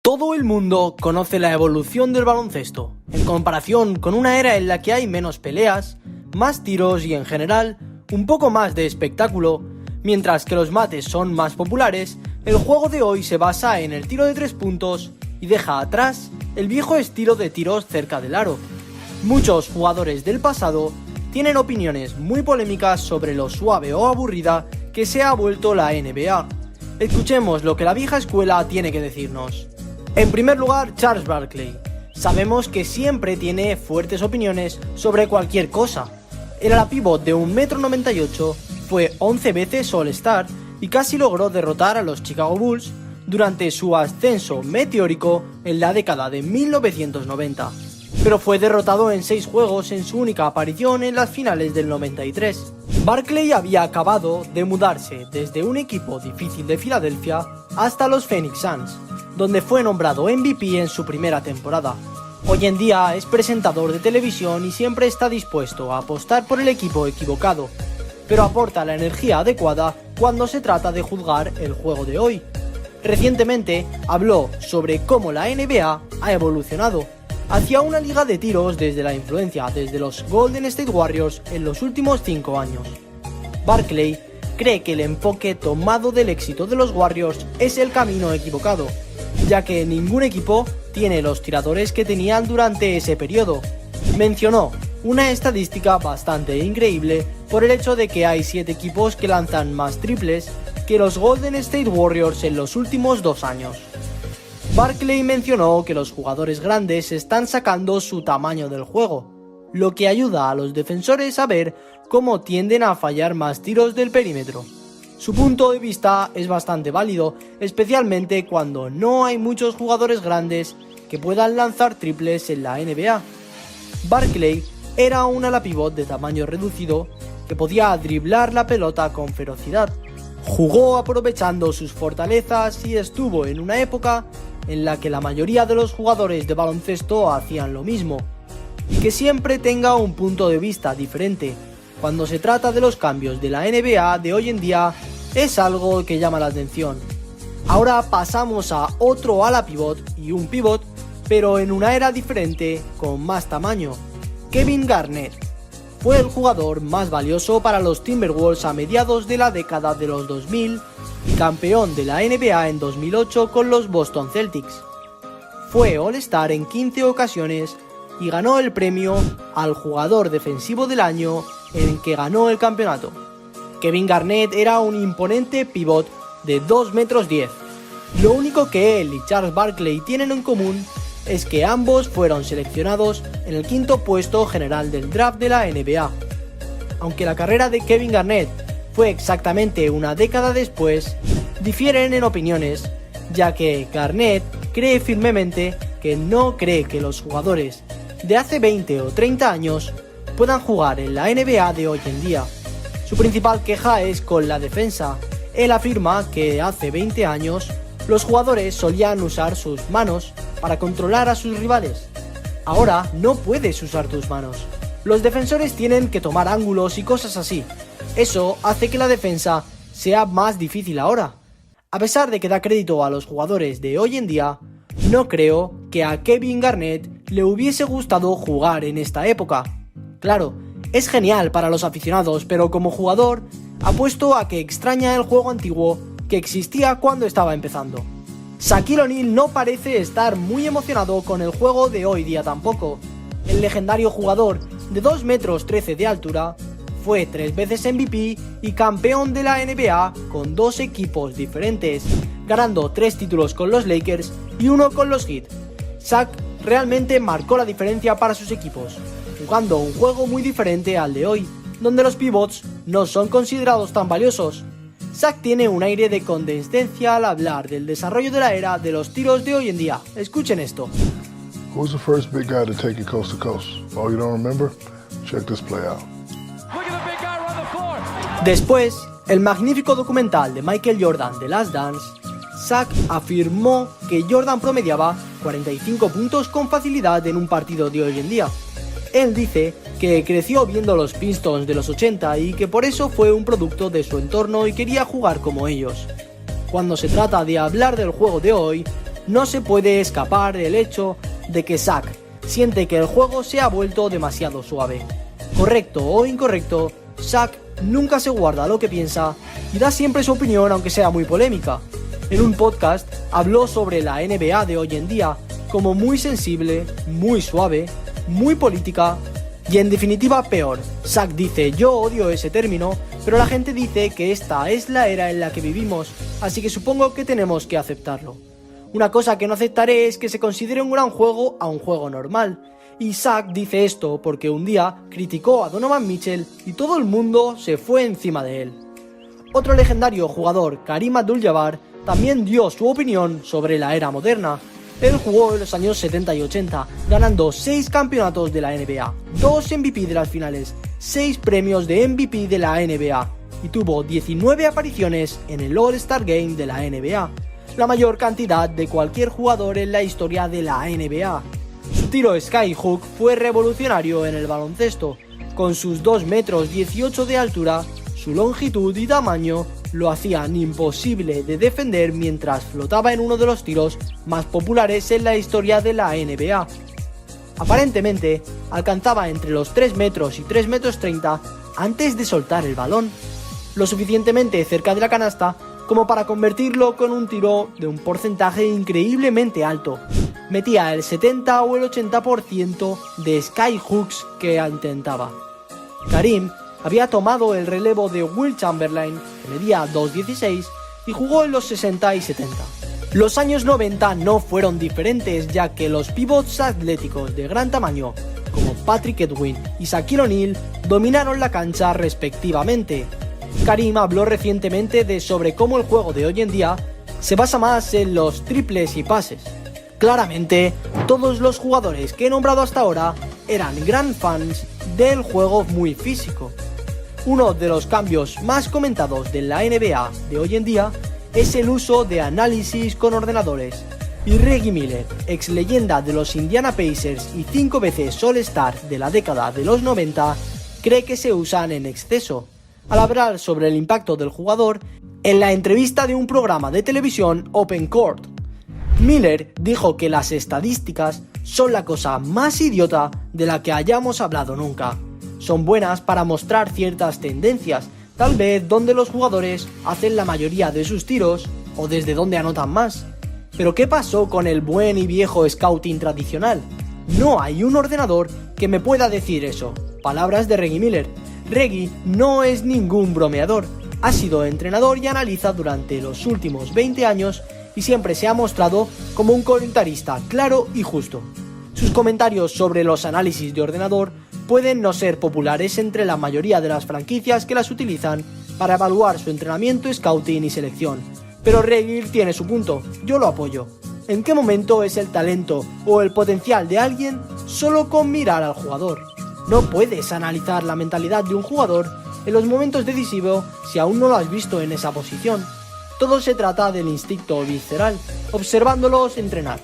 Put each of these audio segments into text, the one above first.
Todo el mundo conoce la evolución del baloncesto, en comparación con una era en la que hay menos peleas, más tiros y en general, un poco más de espectáculo. Mientras que los mates son más populares, el juego de hoy se basa en el tiro de 3 puntos y deja atrás el viejo estilo de tiros cerca del aro. Muchos jugadores del pasado tienen opiniones muy polémicas sobre lo suave o aburrida que se ha vuelto la NBA. Escuchemos lo que la vieja escuela tiene que decirnos. En primer lugar, Charles Barkley. Sabemos que siempre tiene fuertes opiniones sobre cualquier cosa. Era la pívot de 1,98 m, fue 11 veces All-Star y casi logró derrotar a los Chicago Bulls durante su ascenso meteórico en la década de 1990. Pero fue derrotado en 6 juegos en su única aparición en las finales del 93. Barkley había acabado de mudarse desde un equipo difícil de Filadelfia hasta los Phoenix Suns, donde fue nombrado MVP en su primera temporada. Hoy en día es presentador de televisión y siempre está dispuesto a apostar por el equipo equivocado, pero aporta la energía adecuada cuando se trata de juzgar el juego de hoy. Recientemente habló sobre cómo la NBA ha evolucionado hacia una liga de tiros desde la influencia desde los Golden State Warriors en los últimos 5 años. Barkley cree que el enfoque tomado del éxito de los Warriors es el camino equivocado, ya que ningún equipo tiene los tiradores que tenían durante ese periodo. Mencionó una estadística bastante increíble por el hecho de que hay 7 equipos que lanzan más triples que los Golden State Warriors en los últimos 2 años. Barkley mencionó que los jugadores grandes están sacando su tamaño del juego, lo que ayuda a los defensores a ver cómo tienden a fallar más tiros del perímetro. Su punto de vista es bastante válido, especialmente cuando no hay muchos jugadores grandes que puedan lanzar triples en la NBA. Barkley era un ala pívot de tamaño reducido que podía driblar la pelota con ferocidad. Jugó aprovechando sus fortalezas y estuvo en una época en la que la mayoría de los jugadores de baloncesto hacían lo mismo. Y que siempre tenga un punto de vista diferente cuando se trata de los cambios de la NBA de hoy en día es algo que llama la atención. Ahora pasamos a otro ala pívot y un pívot, pero en una era diferente con más tamaño. Kevin Garnett fue el jugador más valioso para los Timberwolves a mediados de la década de los 2000 y campeón de la NBA en 2008 con los Boston Celtics. Fue All-Star en 15 ocasiones y ganó el premio al jugador defensivo del año en el que ganó el campeonato. Kevin Garnett era un imponente pívot de 2,10 metros. Lo único que él y Charles Barkley tienen en común es que ambos fueron seleccionados en el 5º puesto general del draft de la NBA. Aunque la carrera de Kevin Garnett fue exactamente una década después, difieren en opiniones, ya que Garnett cree firmemente que no cree que los jugadores de hace 20 o 30 años puedan jugar en la NBA de hoy en día. Su principal queja es con la defensa. Él afirma que hace 20 años los jugadores solían usar sus manos para controlar a sus rivales. Ahora no puedes usar tus manos. Los defensores tienen que tomar ángulos y cosas así. Eso hace que la defensa sea más difícil ahora. A pesar de que da crédito a los jugadores de hoy en día, no creo que a Kevin Garnett le hubiese gustado jugar en esta época. Claro, es genial para los aficionados, pero como jugador, apuesto a que extraña el juego antiguo que existía cuando estaba empezando. Shaquille O'Neal no parece estar muy emocionado con el juego de hoy día tampoco. El legendario jugador de 2,13 metros de altura fue 3 veces MVP y campeón de la NBA con 2 equipos diferentes, ganando 3 títulos con los Lakers y 1 con los Heat. Shaq realmente marcó la diferencia para sus equipos, jugando un juego muy diferente al de hoy, donde los pivots no son considerados tan valiosos. Shaq tiene un aire de condescendencia al hablar del desarrollo de la era de los tiros de hoy en día. Escuchen esto. Who's the first big guy to take it coast to coast? Oh, you don't remember? Check this play out. Después, el magnífico documental de Michael Jordan, The Last Dance, Shaq afirmó que Jordan promediaba 45 puntos con facilidad en un partido de hoy en día. Él dice que creció viendo los Pistons de los 80 y que por eso fue un producto de su entorno y quería jugar como ellos. Cuando se trata de hablar del juego de hoy, no se puede escapar el hecho de que Shaq siente que el juego se ha vuelto demasiado suave. Correcto o incorrecto, Shaq nunca se guarda lo que piensa y da siempre su opinión, aunque sea muy polémica. En un podcast habló sobre la NBA de hoy en día como muy sensible, muy suave, muy política y en definitiva peor. Shaq dice: yo odio ese término, pero la gente dice que esta es la era en la que vivimos, así que supongo que tenemos que aceptarlo. Una cosa que no aceptaré es que se considere un gran juego a un juego normal. Y Shaq dice esto porque un día criticó a Donovan Mitchell y todo el mundo se fue encima de él. Otro legendario jugador, Kareem Abdul-Jabbar, también dio su opinión sobre la era moderna. Él jugó en los años 70 y 80, ganando 6 campeonatos de la NBA, 2 MVP de las finales, 6 premios de MVP de la NBA y tuvo 19 apariciones en el All-Star Game de la NBA, la mayor cantidad de cualquier jugador en la historia de la NBA. Su tiro skyhook fue revolucionario en el baloncesto. Con sus 2 metros 18 de altura, su longitud y tamaño lo hacían imposible de defender mientras flotaba en uno de los tiros más populares en la historia de la NBA. Aparentemente, alcanzaba entre los 3 metros y 3 metros 30 antes de soltar el balón, lo suficientemente cerca de la canasta como para convertirlo con un tiro de un porcentaje increíblemente alto. Metía el 70 o el 80% de skyhooks que intentaba. Kareem había tomado el relevo de Wilt Chamberlain, que medía 2'16", y jugó en los 60 y 70. Los años 90 no fueron diferentes, ya que los pivots atléticos de gran tamaño, como Patrick Ewing y Shaquille O'Neal, dominaron la cancha respectivamente. Kareem habló recientemente sobre cómo el juego de hoy en día se basa más en los triples y pases. Claramente, todos los jugadores que he nombrado hasta ahora eran gran fans del juego muy físico. Uno de los cambios más comentados de la NBA de hoy en día es el uso de análisis con ordenadores, y Reggie Miller, ex leyenda de los Indiana Pacers y 5 veces All-Star de la década de los 90, cree que se usan en exceso. Al hablar sobre el impacto del jugador en la entrevista de un programa de televisión Open Court, Miller dijo que las estadísticas son la cosa más idiota de la que hayamos hablado nunca. Son buenas para mostrar ciertas tendencias, tal vez donde los jugadores hacen la mayoría de sus tiros o desde donde anotan más. Pero ¿qué pasó con el buen y viejo scouting tradicional? No hay un ordenador que me pueda decir eso. Palabras de Reggie Miller. Reggie no es ningún bromeador. Ha sido entrenador y analiza durante los últimos 20 años y siempre se ha mostrado como un comentarista claro y justo. Sus comentarios sobre los análisis de ordenador pueden no ser populares entre la mayoría de las franquicias que las utilizan para evaluar su entrenamiento, scouting y selección, pero Reggie tiene su punto, yo lo apoyo. ¿En qué momento es el talento o el potencial de alguien solo con mirar al jugador? No puedes analizar la mentalidad de un jugador en los momentos decisivos si aún no lo has visto en esa posición. Todo se trata del instinto visceral, observándolos entrenar.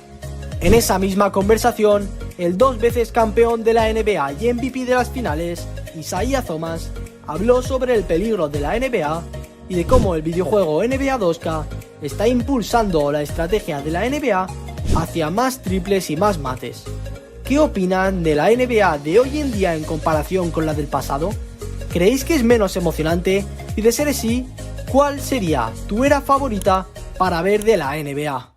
En esa misma conversación, el 2 veces campeón de la NBA y MVP de las finales, Isaiah Thomas, habló sobre el peligro de la NBA y de cómo el videojuego NBA 2K está impulsando la estrategia de la NBA hacia más triples y más mates. ¿Qué opinan de la NBA de hoy en día en comparación con la del pasado? ¿Creéis que es menos emocionante? Y de ser así, ¿cuál sería tu era favorita para ver de la NBA?